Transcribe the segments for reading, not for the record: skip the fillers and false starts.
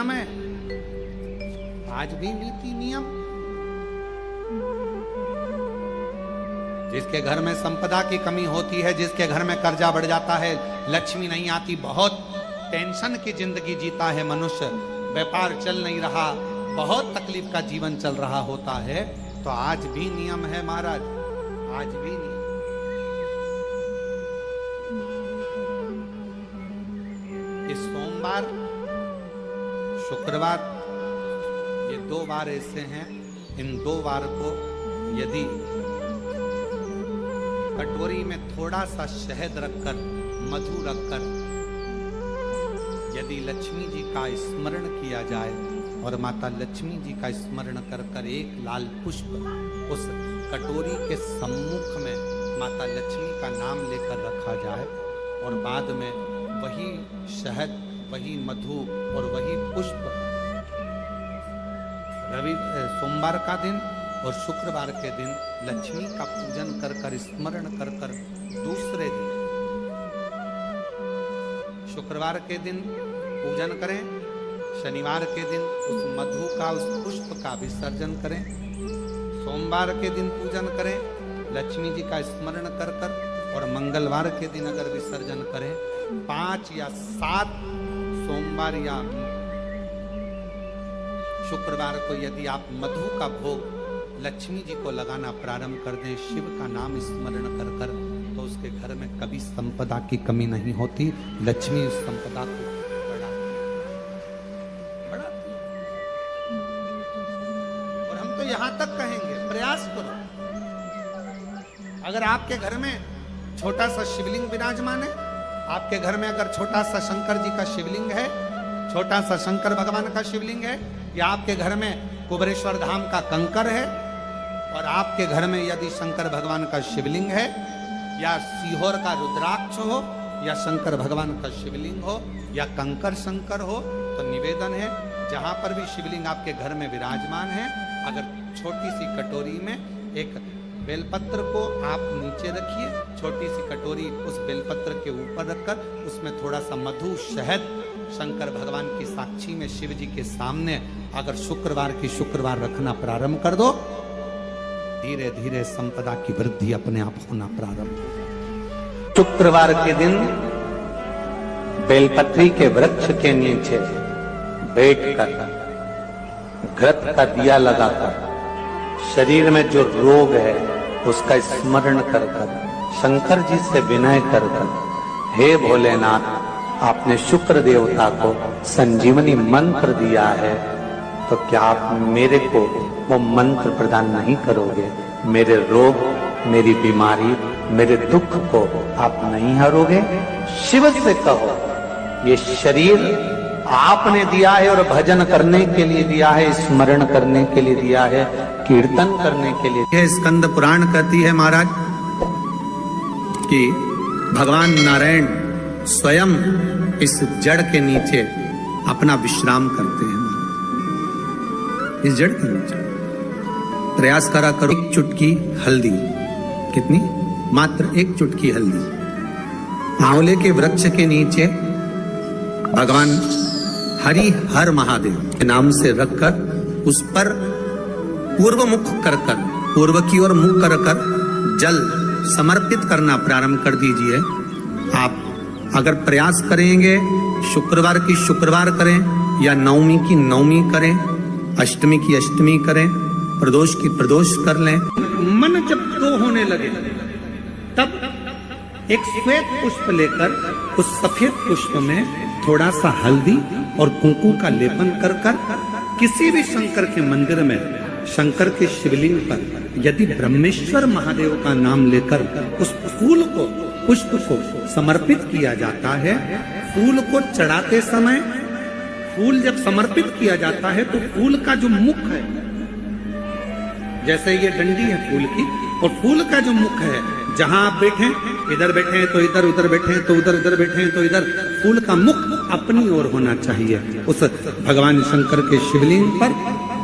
नियम है, आज भी नीति नियम। जिसके घर में संपदा की कमी होती है, जिसके घर में कर्जा बढ़ जाता है, लक्ष्मी नहीं आती, बहुत टेंशन की जिंदगी जीता है मनुष्य, व्यापार चल नहीं रहा, बहुत तकलीफ का जीवन चल रहा होता है, तो आज भी नियम है महाराज, आज भी नियम। इस सोमवार, शुक्रवार, ये 2 बार ऐसे हैं, इन 2 बार को यदि कटोरी में थोड़ा सा शहद रखकर, मधु रखकर यदि लक्ष्मी जी का स्मरण किया जाए और माता लक्ष्मी जी का स्मरण कर कर एक लाल पुष्प उस कटोरी के सम्मुख में माता लक्ष्मी का नाम लेकर रखा जाए और बाद में वही शहद, वही मधु और वही पुष्प सोमवार का दिन और शुक्रवार के दिन लक्ष्मी का पूजन कर कर, स्मरण कर कर, दूसरे दिन शुक्रवार के दिन पूजन करें, शनिवार के दिन उस मधु का, उस पुष्प का विसर्जन करें, सोमवार के दिन पूजन करें लक्ष्मी जी का स्मरण कर कर, और मंगलवार के दिन अगर विसर्जन करें, 5 या 7 सोमवार या शुक्रवार को यदि आप मधु का भोग लक्ष्मी जी को लगाना प्रारंभ कर दें, शिव का नाम स्मरण कर कर, तो उसके घर में कभी संपदा की कमी नहीं होती, लक्ष्मी उस संपदा को बढ़ाती। और हम तो यहां तक कहेंगे, प्रयास करो, अगर आपके घर में छोटा सा शिवलिंग विराजमान है, आपके घर में अगर छोटा सा शंकर जी का शिवलिंग है, छोटा सा शंकर भगवान का शिवलिंग है, या आपके घर में कुबेरेश्वर धाम का कंकर है, और आपके घर में यदि शंकर भगवान का शिवलिंग है, या सीहोर का रुद्राक्ष हो, या शंकर भगवान का शिवलिंग हो, या कंकर शंकर हो, तो निवेदन है जहां पर भी शिवलिंग आपके घर में विराजमान है, अगर छोटी सी कटोरी में एक बेलपत्र को आप नीचे रखिए, छोटी सी कटोरी उस बेलपत्र के ऊपर रखकर उसमें थोड़ा सा मधु, शहद, शंकर भगवान की साक्षी में शिव जी के सामने अगर शुक्रवार की शुक्रवार रखना प्रारंभ कर दो, धीरे धीरे संपदा की वृद्धि अपने आप होना प्रारंभ होगा। शुक्रवार के दिन बेलपत्री के वृक्ष के नीचे बैठकर घृत का दिया लगाकर शरीर में जो रोग है उसका स्मरण कर कर, शंकर जी से विनय कर कर, हे भोलेनाथ, आपने शुक्र देवता को संजीवनी मंत्र दिया है, तो क्या आप मेरे को वो मंत्र प्रदान नहीं करोगे? मेरे रोग, मेरी बीमारी, मेरे दुख को आप नहीं हरोगे? शिव से कहो, ये शरीर आपने दिया है और भजन करने के लिए दिया है, स्मरण करने के लिए दिया है, कीर्तन करने के लिए। यह स्कंद पुराण कहती है महाराज कि भगवान नारायण स्वयं इस जड़ के नीचे अपना विश्राम करते हैं। इस जड़ के नीचे प्रयास करा करो, एक चुटकी हल्दी, कितनी? मात्र एक चुटकी हल्दी, आंवले के वृक्ष के नीचे भगवान हरि हर महादेव के नाम से रखकर उस पर पूर्व मुख कर कर, पूर्व की ओर मुख कर कर जल समर्पित करना प्रारंभ कर दीजिए। आप अगर प्रयास करेंगे, शुक्रवार की शुक्रवार करें, या नवमी की नवमी करें, अष्टमी की अष्टमी करें, प्रदोष की प्रदोष कर लें, मन जब दो होने लगे तब एक श्वेत पुष्प लेकर उस सफेद पुष्प में थोड़ा सा हल्दी और कुंकू का लेपन कर कर किसी भी शंकर के मंदिर में, शंकर के शिवलिंग पर यदि ब्रह्मेश्वर महादेव का नाम लेकर उस फूल को, पुष्प को समर्पित किया जाता है, फूल को चढ़ाते समय, फूल जब समर्पित किया जाता है तो फूल का जो मुख है, जैसे ये डंडी है फूल की, और फूल का जो मुख है, जहां आप बैठे, इधर बैठे हैं तो इधर, उधर बैठे हैं तो उधर, उधर बैठे हैं तो इधर, फूल का मुख अपनी ओर होना चाहिए। उस भगवान शंकर के शिवलिंग पर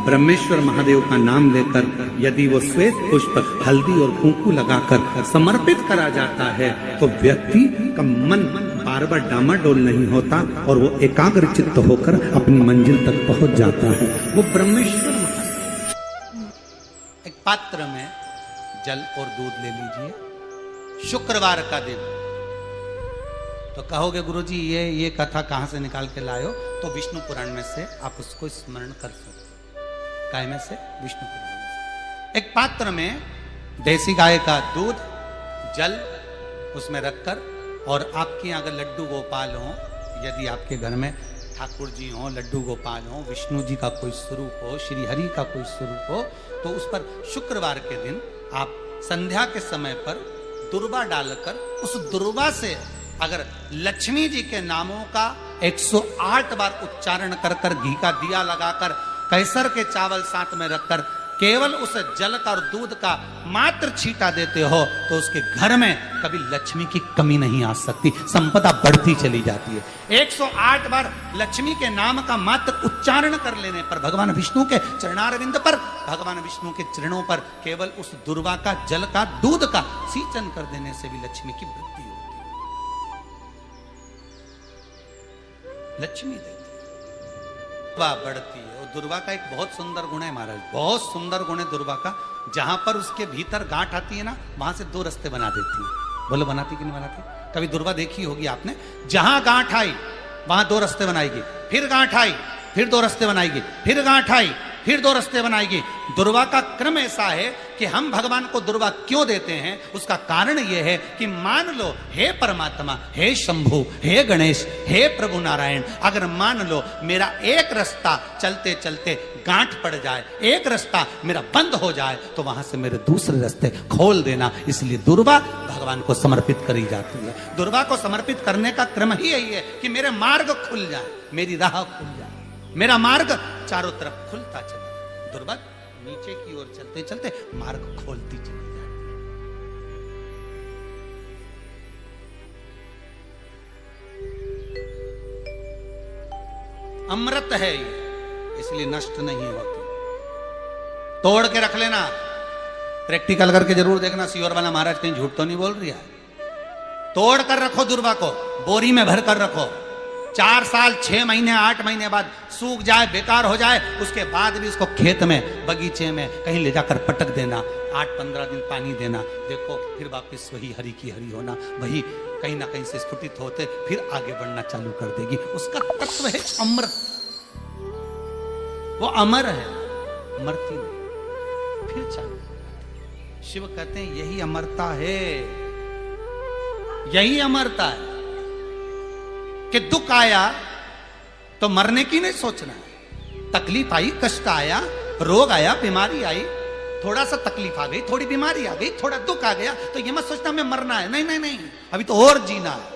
ब्रह्मेश्वर महादेव का नाम लेकर यदि वो श्वेत पुष्प हल्दी और कुंकू लगाकर समर्पित करा जाता है तो व्यक्ति का मन बार बार डामाडोल नहीं होता और वो एकाग्र चित्त होकर अपनी मंजिल तक पहुंच जाता है। वो ब्रह्मेश्वर एक पात्र में जल और दूध ले लीजिए, शुक्रवार का दिन। तो कहोगे गुरुजी ये कथा कहां से निकाल के लाए हो? तो विष्णु पुराण में से आप उसको स्मरण कर सकते। काय में से? विष्णु पुराण में से। एक पात्र में देसी गाय का दूध, जल उसमें रखकर, और आपके यहाँ अगर लड्डू गोपाल हो, यदि आपके घर में ठाकुर जी हो, लड्डू गोपाल हो, विष्णु जी का कोई स्वरूप हो, श्री हरि का कोई स्वरूप हो, तो उस पर शुक्रवार के दिन आप संध्या के समय पर दुर्वा डालकर उस दुर्वा से अगर लक्ष्मी जी के नामों का 108 बार उच्चारण कर कर, घी का दिया लगाकर, कैसर के चावल साथ में रखकर केवल उस जल का और दूध का मात्र छींटा देते हो तो उसके घर में कभी लक्ष्मी की कमी नहीं आ सकती, संपदा बढ़ती चली जाती है। 108 बार लक्ष्मी के नाम का मात्र उच्चारण कर लेने पर, भगवान विष्णु के चरणारविंद पर, भगवान विष्णु के चरणों पर केवल उस दुर्वा का, जल का, दूध का सिंचन कर देने से भी लक्ष्मी की वृद्धि होती है। लक्ष्मी देती दुर्वा बढ़ती है। और दुर्वा का एक बहुत सुंदर गुण है महाराज, बहुत सुंदर गुण है दुर्वा का। जहां पर उसके भीतर गांठ आती है ना, वहां से 2 रास्ते बना देती है। बोलो बनाती कि नहीं बनाती? कभी दुर्वा देखी होगी आपने। जहां गांठ आई वहां 2 रास्ते बनाएगी, फिर गांठ आई फिर 2 रास्ते बनाएगी, फिर गांठ आई फिर 2 रास्ते बनाएगी। दुर्वा का क्रम ऐसा है कि हम भगवान को दुर्वा क्यों देते हैं, उसका कारण यह है कि मान लो हे परमात्मा, हे शंभु, हे गणेश, हे प्रभु नारायण, अगर मान लो मेरा एक रास्ता चलते चलते गांठ पड़ जाए, एक रास्ता मेरा बंद हो जाए, तो वहां से मेरे दूसरे रास्ते खोल देना। इसलिए दुर्वा भगवान को समर्पित करी जाती है। दुर्वा को समर्पित करने का क्रम ही यही है कि मेरे मार्ग खुल जाए, मेरी राह खुल जाए, मेरा मार्ग चारों तरफ खुलता चले। दुर्वा नीचे की ओर चलते चलते मार्ग खोलती चली जाती है। अमृत है ये, इसलिए नष्ट नहीं होती। तोड़ के रख लेना, प्रैक्टिकल करके जरूर देखना, सियोर वाला महाराज कहीं झूठ तो नहीं बोल रही है। तोड़ कर रखो दुर्वा को, बोरी में भर कर रखो। 4 साल 6 महीने 8 महीने बाद सूख जाए, बेकार हो जाए, उसके बाद भी उसको खेत में, बगीचे में कहीं ले जाकर पटक देना। 8-15 दिन पानी देना, देखो फिर वापस वही हरि की हरि होना, वही कहीं ना कहीं से स्फुटित होते फिर आगे बढ़ना चालू कर देगी। उसका तत्व है अमृत, वो अमर है, मरती नहीं, फिर चालू। शिव कहते हैं यही अमरता है, यही अमरता है कि दुख आया तो मरने की नहीं सोचना है। तकलीफ आई, कष्ट आया, रोग आया, बीमारी आई, थोड़ा सा तकलीफ आ गई, थोड़ी बीमारी आ गई, थोड़ा दुख आ गया, तो ये मत सोचना मैं मरना है। नहीं नहीं नहीं, अभी तो और जीना है।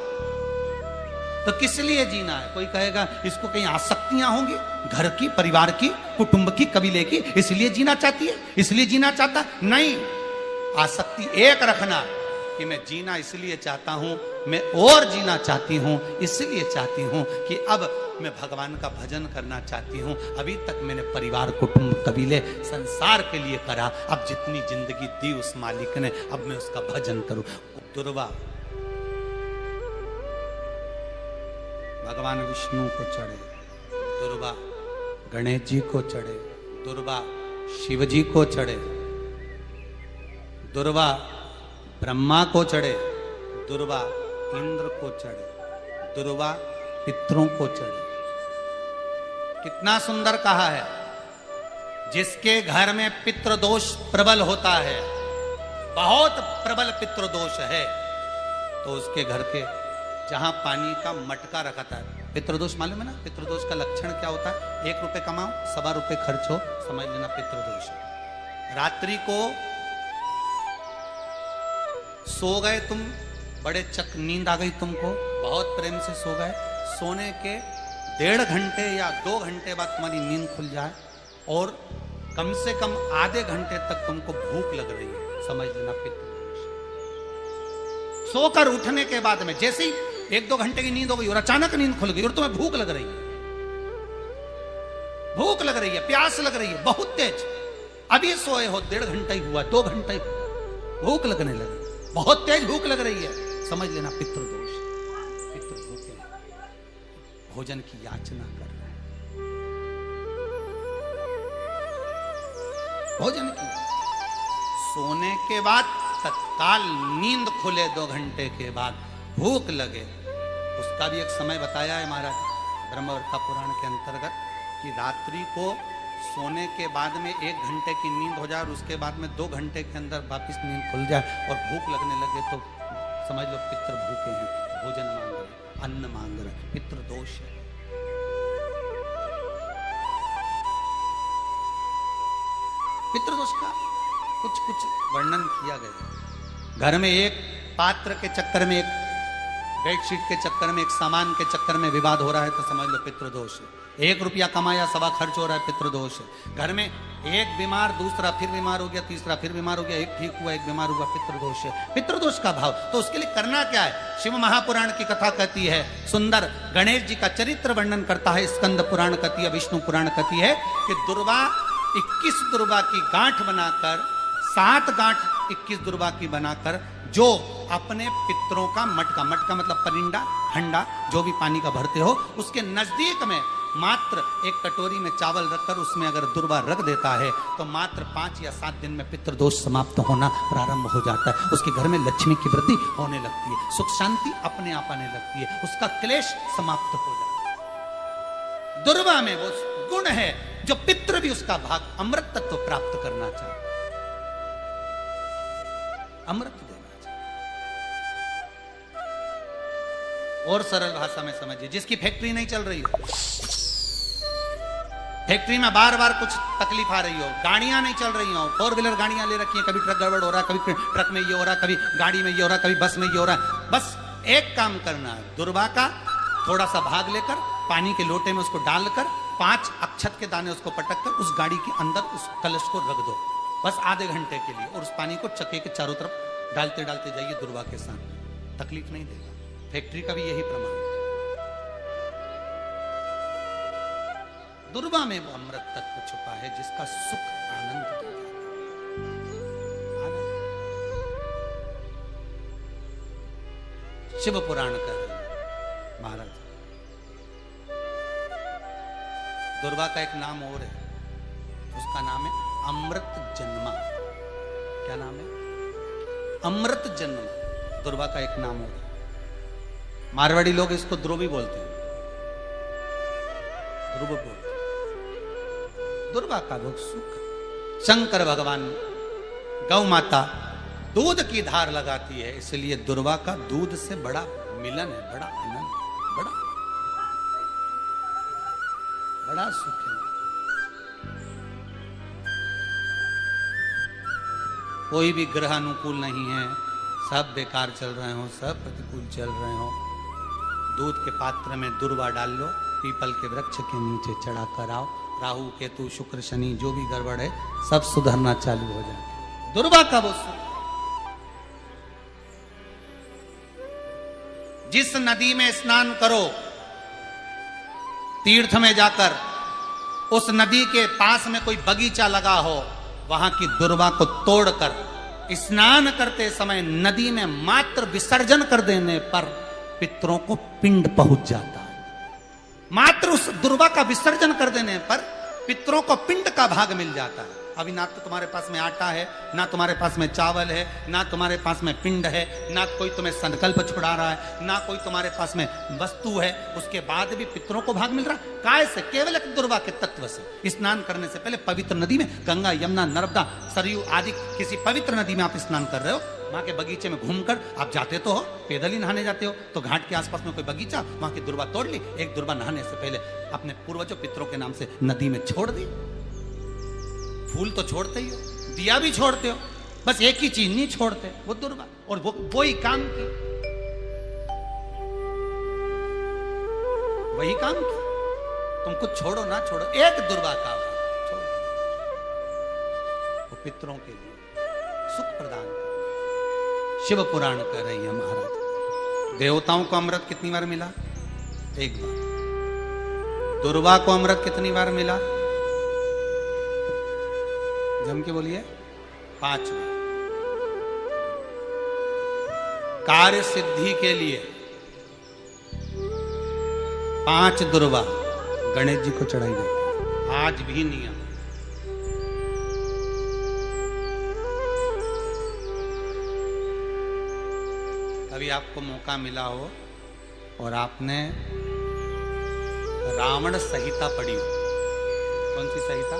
तो किस लिए जीना है? कोई कहेगा इसको कहीं आसक्तियां होंगी, घर की, परिवार की, कुटुंब की, कबीले की, इसलिए जीना चाहती है, इसलिए जीना चाहता। नहीं, आसक्ति एक रखना कि मैं जीना इसलिए चाहता हूं, मैं और जीना चाहती हूं, इसलिए चाहती हूं कि अब मैं भगवान का भजन करना चाहती हूं। अभी तक मैंने परिवार, कुटुंब, कबीले, संसार के लिए करा, अब जितनी जिंदगी दी उस मालिक ने, अब मैं उसका भजन करूं। दुर्वा भगवान विष्णु को चढ़े, दुर्वा गणेश जी को चढ़े, दुर्वा शिव जी को चढ़े, दुर्वा ब्रह्मा को चढ़े, दुर्वा इंद्र को चढ़े, दुर्वा पितरों को चढ़े। कितना सुंदर कहा है। जिसके घर में पितृदोष प्रबल होता है, बहुत प्रबल पितृदोष है, तो उसके घर के जहां पानी का मटका रखा था, पितृदोष मालूम है ना? पितृदोष का लक्षण क्या होता है? 1 रुपए कमाओ, 1.25 रुपए खर्च हो, समझ लेना पितृदोष। रात्रि को सो गए तुम, बड़े चक नींद आ गई तुमको, बहुत प्रेम से सो गए, सोने के 1.5 घंटे या 2 घंटे बाद तुम्हारी नींद खुल जाए और कम से कम आधे घंटे तक तुमको भूख लग रही है, समझ लेना पितृदोष। सोकर उठने के बाद में जैसे ही 1-2 घंटे की नींद हो गई और अचानक नींद खुल गई और तुम्हें भूख लग रही है, भूख लग रही है, प्यास लग रही है बहुत तेज, अभी सोए हो 1.5 घंटा ही हुआ, 2 घंटा ही, भूख लगने लगी, बहुत तेज भूख लग रही है, समझ लेना पितृदोष, पितृ भूखे भोजन की याचना कर रहे हैं, भोजन की। सोने के बाद तत्काल नींद खुले 2 घंटे के बाद, भूख लगे, उसका भी एक समय बताया है महाराज ब्रह्मवर्ता पुराण के अंतर्गत कि रात्रि को सोने के बाद में 1 घंटे की नींद हो जाए और उसके बाद में 2 घंटे के अंदर वापिस नींद खुल जाए और भूख लगने लगे तो समझ लो पितृ भूखे हैं, भोजन मांग रहे, अन्न मांग रहे, पितृ दोष है। पितृदोष का कुछ कुछ वर्णन किया गया। घर में एक पात्र के चक्कर में, एक बेडशीट के चक्कर में, एक सामान के चक्कर में विवाद हो रहा है तो समझ लो पितृदोष है। 1 रुपया कमाया, सवा खर्च हो रहा है, पितृदोष है। घर में एक बीमार, दूसरा फिर बीमार हो गया, तीसरा फिर बीमार हो गया, एक ठीक हुआ, एक बीमार हुआ, पितृदोष है। पितृदोष का भाव, तो उसके लिए करना क्या है? शिव महापुराण की कथा कहती है, सुंदर गणेश जी का चरित्र वर्णन करता है, स्कंद पुराण कहती है, विष्णु पुराण कहती है कि दुर्वा 21 दुर्वा की गांठ बनाकर, 7 गांठ 21 दुर्वा की बनाकर जो अपने पितरों का मटका, मटका मतलब परिंडा, हंडा जो भी पानी का भरते हो, उसके नजदीक में मात्र एक कटोरी में चावल रखकर उसमें अगर दुर्वा रख देता है तो मात्र 5 या 7 दिन में पितृदोष समाप्त होना प्रारंभ हो जाता है। उसके घर में लक्ष्मी की वृद्धि होने लगती है, सुख शांति अपने आप आने लगती है, उसका क्लेश समाप्त हो जाता है। दुर्वा में वो गुण है जो पितृ भी उसका भाग अमृत तत्व प्राप्त करना चाहता है, अमृत देना चाहता। और सरल भाषा में समझिए, जिसकी फैक्ट्री नहीं चल रही हो, फैक्ट्री में बार बार कुछ तकलीफ आ रही हो, गाड़ियां नहीं चल रही हो, 4 व्हीलर गाड़ियां ले रखी हैं, कभी ट्रक गड़बड़ हो रहा है, कभी ट्रक में ये हो रहा है, कभी गाड़ी में ये हो रहा है, कभी बस में ये हो रहा है, बस एक काम करना है, दुर्वा का थोड़ा सा भाग लेकर पानी के लोटे में उसको डालकर 5 अक्षत के दाने उसको पटक कर उस गाड़ी के अंदर उस कलश को रख दो, बस आधे घंटे के लिए, और उस पानी को चक्के के चारों तरफ डालते डालते जाइए दुर्वा के साथ, तकलीफ नहीं देगा। फैक्ट्री का भी यही प्रमाण है। दुर्वा में वो अमृत तत्व छुपा है जिसका सुख आनंद देता है। शिव पुराण कर रहे हैं महाराज, दुर्वा का एक नाम और है, उसका नाम है अमृत जन्मा। क्या नाम है? अमृत जन्मा, दुर्वा का एक नाम और है। मारवाड़ी लोग इसको ध्रुवी बोलते हैं, ध्रुव बोलते हैं। दुर्वा का वो सुख, शंकर भगवान गौ माता दूध की धार लगाती है, इसलिए दुर्वा का दूध से बड़ा मिलन है, बड़ा आनंद, बड़ा सुख है। कोई भी ग्रह अनुकूल नहीं है, सब बेकार चल रहे हो, सब प्रतिकूल चल रहे हो, दूध के पात्र में दुर्वा डाल लो, पीपल के वृक्ष के नीचे चढ़ा कर आओ, राहु केतु शुक्र शनि जो भी गड़बड़ है सब सुधरना चालू हो जाए। दुर्वा का वो सुख, जिस नदी में स्नान करो, तीर्थ में जाकर उस नदी के पास में कोई बगीचा लगा हो, वहां की दुर्वा को तोड़कर स्नान करते समय नदी में मात्र विसर्जन कर देने पर पितरों को पिंड पहुंच जाता है। मात्र उस दुर्वा का विसर्जन कर देने पर पितरों को पिंड का भाग मिल जाता है। अभी ना तो तुम्हारे पास में आटा है, ना तुम्हारे पास में चावल है, ना तुम्हारे पास में पिंड है, ना कोई तुम्हें संकल्प छुड़ा रहा है, ना कोई तुम्हारे पास में वस्तु है, उसके बाद भी पितरों को भाग मिल रहा है। काय से? केवल एक दुर्वा के तत्व से। स्नान करने से पहले पवित्र नदी में, गंगा यमुना नर्मदा सरयू आदि किसी पवित्र नदी में आप स्नान कर रहे हो, वहां के बगीचे में घूमकर आप जाते तो हो, पैदल ही नहाने जाते हो, तो घाट के आसपास में कोई बगीचा, वहां की दुर्वा तोड़ ली, एक दुर्वा नहाने से पहले अपने पूर्वजों पितरों के नाम से नदी में छोड़ दी। फूल तो छोड़ते ही हो, दिया भी छोड़ते हो, बस एक ही चीज नहीं छोड़ते, वो दुर्वा, और वो ही काम की, वही काम की। तुम कुछ छोड़ो ना छोड़ो, एक दुर्वा का छोड़ो, वो पितरों के लिए सुख प्रदान कर। शिव पुराण कर रही है महाराज, देवताओं को अमृत कितनी बार मिला? 1 बार। दुर्वा को अमृत कितनी बार मिला? जम के बोलिए। 5वां, कार्य सिद्धि के लिए 5 दुर्वा गणेश जी को चढ़ाई जाती है, आज भी नियम। कभी आपको मौका मिला हो और आपने रावण संहिता पढ़ी हो। कौन सी संहिता?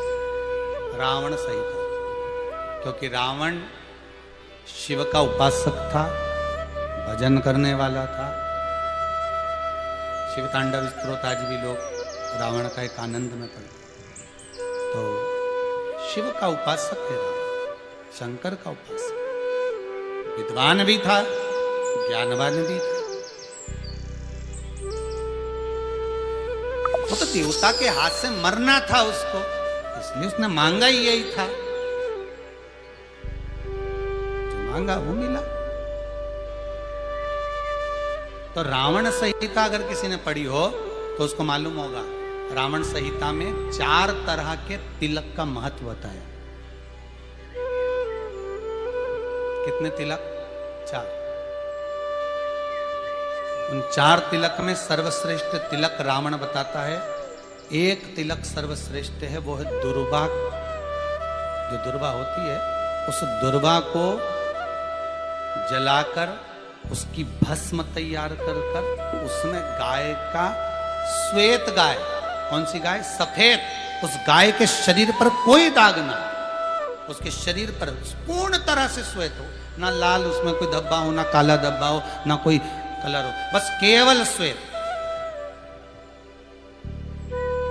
रावण संहिता। क्योंकि रावण शिव का उपासक था, भजन करने वाला था। शिव तांडव स्तोत्र आज भी लोग रावण का एक आनंद में पढ़ते। तो शिव का उपासक है रावण, शंकर का उपासक। विद्वान भी था, ज्ञानवान भी था। वो तो देवता के हाथ से मरना था उसको, इसलिए उसने मांगा ही यही था। जो मांगा वो मिला। तो रावण संहिता अगर किसी ने पढ़ी हो तो उसको मालूम होगा, रावण संहिता में 4 तरह के तिलक का महत्व बताया। कितने तिलक? 4। उन 4 तिलक में सर्वश्रेष्ठ तिलक रावण बताता है। एक तिलक सर्वश्रेष्ठ है, वो है दुर्वा। जो दुर्वा होती है, उस दुर्वा को जलाकर उसकी भस्म तैयार कर कर उसमें गाय का श्वेत गाय, कौन सी गाय? सफेद। उस गाय के शरीर पर कोई दाग ना, उसके शरीर पर पूर्ण तरह से श्वेत हो, ना लाल उसमें कोई धब्बा हो, ना काला धब्बा हो, ना कोई कलर हो, बस केवल श्वेत।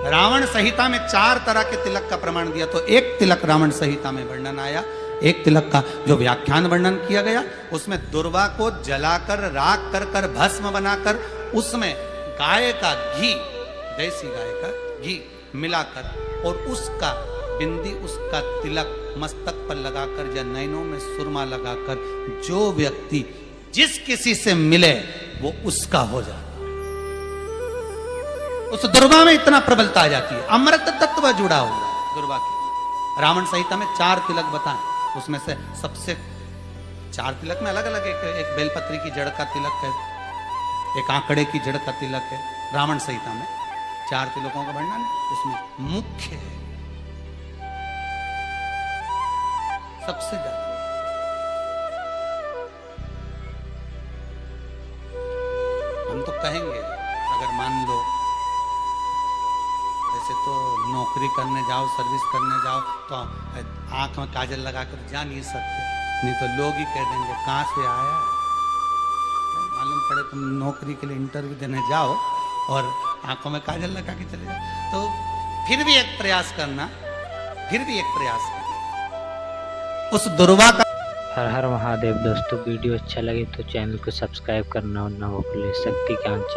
रावण संहिता में 4 तरह के तिलक का प्रमाण दिया। तो एक तिलक रावण संहिता में वर्णन आया, एक तिलक का जो व्याख्यान वर्णन किया गया, उसमें दुर्वा को जलाकर राख कर कर भस्म बनाकर उसमें गाय का घी, देसी गाय का घी मिलाकर और उसका बिंदी, उसका तिलक मस्तक पर लगाकर या नैनों में सुरमा लगाकर जो व्यक्ति जिस किसी से मिले वो उसका हो जाता। उस दुर्वा में इतना प्रबलता आ जाती है, अमृत तत्व जुड़ा हुआ दुर्वा के। रावण संहिता में 4 तिलक बताएं, उसमें से सबसे 4 तिलक में अलग अलग एक बेलपत्री की जड़ का तिलक है, एक आंकड़े की जड़ का तिलक है। रावण संहिता में 4 तिलकों का वर्णन है, उसमें मुख्य है सबसे ज्यादा। हम तो कहेंगे, अगर मान लो जैसे तो नौकरी करने जाओ, सर्विस करने जाओ तो आंख में काजल लगाकर जा नहीं सकते, नहीं तो लोग ही कह देंगे कहाँ से आया है। मालूम पड़े तुम नौकरी के लिए इंटरव्यू देने जाओ और आंखों में काजल लगा के चले जाओ, तो फिर भी एक प्रयास करना, उस दुर्वा का। हर हर महादेव। दोस्तों वीडियो अच्छा लगे तो चैनल को सब्सक्राइब करना और ना भूलें। शक्ति ज्ञान चैनल